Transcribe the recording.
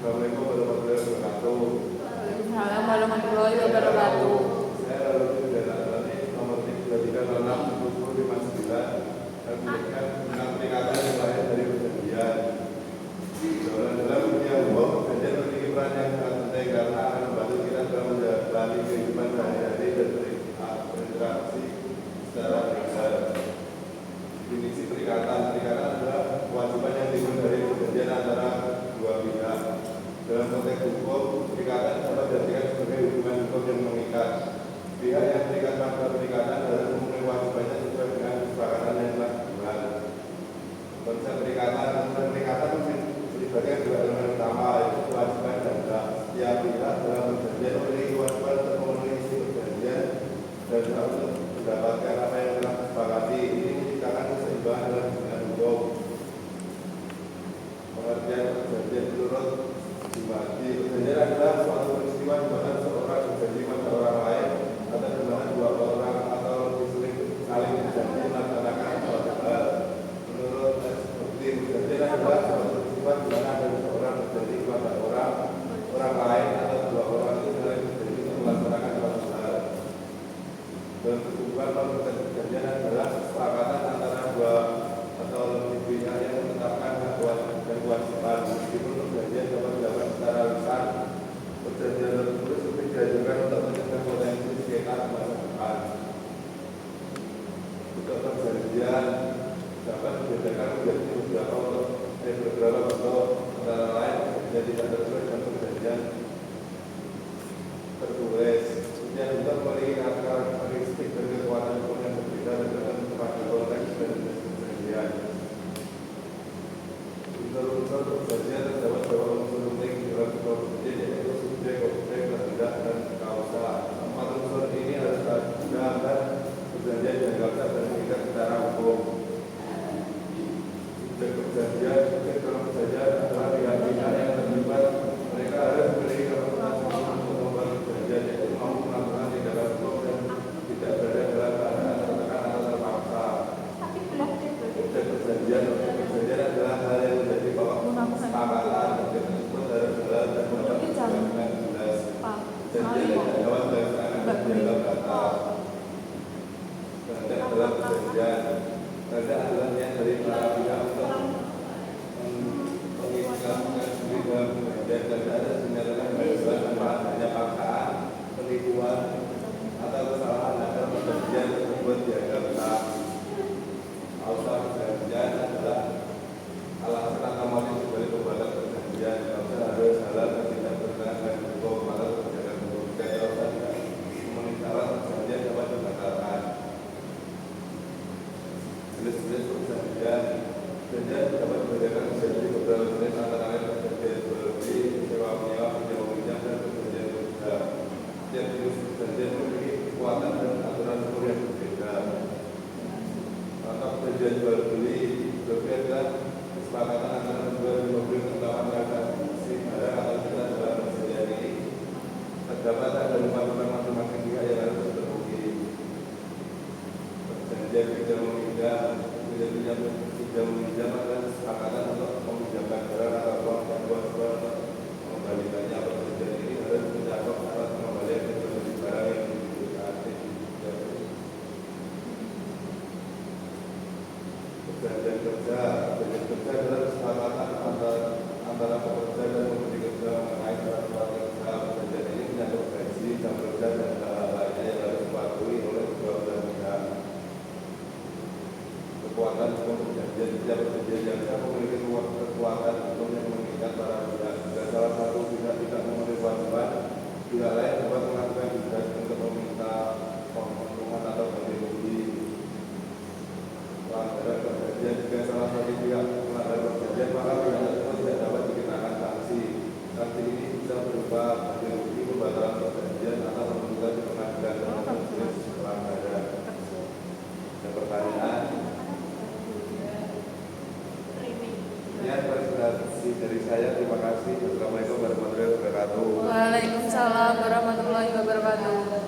Assalamualaikum warahmatullahi wabarakatuh. Waalaikumsalam warahmatullahi wabarakatuh. Saya lalu menjalani nomor 33 tahun 1959 dan memberikan tentang perikatan yang lahir dari perjanjian. Dalam dunia hukum, perjanjian memiliki peran yang sangat penting karena akan membantu kita dalam menjalani kehidupan sehari-hari dan berinteraksi secara legal. Definisi perikatan adalah kewajiban yang timbul dari perjanjian antara dua pihak. Dalam konteks hukum, perikatan dapat diartikan sebagai hubungan hukum yang mengikat. Pihak yang terikat pada perikatan harus memenuhi kewajibannya sesuai dengan kesepakatan yang telah dibuat. Konsep perikatan melibatkan dua elemen utama, yaitu kewajiban dan hak. Setiap pihak dalam perjanjian memiliki kewajiban untuk memenuhi isi perjanjian dan harus mendapatkan apa yang telah disepakati. Ini menciptakan keseimbangan dalam hubungan hukum. Pengertian perjanjian menurut Jumadi, perjanjian adalah suatu peristiwa di mana seorang berjanji pada orang lain atau di mana dua orang atau lebih saling berjanji melaksanakan suatu hal. Menurut seperti perjanjian adalah suatu peristiwa di mana ada seorang berjanji kepada orang lain atau dua orang itu saling berjanji untuk melaksanakan suatu hal. Dan kesimpulan perjanjian adalah kesepakatan antara dua atau lebih pihak yang menetapkan hak dan kewajiban. Meskipun perjanjian dapat dilakukan secara lisan, perjanjian tersebut lebih diajukan untuk mencegah potensi sengketa di masa depan. Untuk perjanjian dapat dibedakan menjadi beberapa bentuk, antara lain perjanjian tidak tertulis dan perjanjian tertulis. Perjanjian juga memiliki karakteristik dan kekuatan hukum yang berbeda tergantung kepada konteks dan perjanjian. Unsur-unsur perjanjian terdapat beberapa unsur penting dalam sebuah perjanjian, yaitu subjek, objek, kehendak, dan kausa. Empat unsur ini harus ada agar perjanjian dianggap dan mengikat secara hukum. Subjek dalam perjanjian adalah pihak-pihak yang terlibat. Mereka harus memiliki kapasitas untuk membuat perjanjian, yaitu mampu melakukan tindakan hukum dan tidak berada dalam keadaan tertekan atau terpaksa. Objek perjanjian adalah hal yang menjadi pokok kesepakatan. Objek tersebut harus jelas dan dapat dijelaskan dengan jelas. Perjanjian yang dapat dilaksanakan dianggap batal. Kehendak dalam perjanjian. Kehendak adalah niat dari para pihak untuk mengikhlaskan diri dalam perjanjian. Kehendak ada dinyatakan bebas tanpa adanya paksaan, penipuan, atau kesalahan agar perjanjian tersebut dianggap sah. Kausa perjanjian adalah alasan atau motif dibalik pembuatan perjanjian. Kausa harus halal dan tidak bertentangan dengan hukum atau kebijakan hukum. Jika kausa tidak memenuhi syarat, perjanjian dapat dibatalkan. Jenis-jenis perjanjian dapat dibedakan menjadi beberapa jenis, antara lain perjanjian jual beli, sewa menyewa, pinjam meminjam, dan perjanjian kerja. Setiap jenis perjanjian memiliki kekuatan dan aturan hukum yang berbeda. Contoh perjanjian jual beli adalah kesepakatan antara menjual dan membeli menggunakan transaksi barang atau jasa dalam perjanjian ini. Terdapat ada 5 peran masing-masing pihak yang harus terpenuhi. Perjanjian pinjam meminjam adalah kesepakatan untuk meminjamkan barang atau uang dan uang mengembalikannya. Perjanjian ini harus mencakup syarat pengembalian dan beli barang yang dibutuhkan. Perjanjian kerja adalah kesepakatan antara pekerja dan pemberi kerja mengenai peraturan kerja. Perjanjian ini menyangkut gaji, jam kerja, dan hal lainnya yang harus dipatuhi oleh kedua belah pihak. Kekuatan hukum perjanjian. Setiap perjanjian yang sah memiliki kekuatan hukum yang mengikat para pihak. Jika salah satu pihak tidak memenuhi kewajiban, pihak lain dapat mengajukan gugatan untuk meminta penguntungan atau ganti rugi. Pelanggaran perjanjian. Jika salah satu pihak melanggar perjanjian, maka pihak tersebut tidak dapat dikenakan sanksi. Sanksi ini bisa berupa ganti rugi, pembatalan perjanjian, atau penuntutan di pengadilan terhadap jenis pelanggaran. Ada pertanyaan? Ya, presentasi dari saya. Terima kasih. Assalamualaikum warahmatullahi wabarakatuh. Waalaikumsalam warahmatullahi wabarakatuh.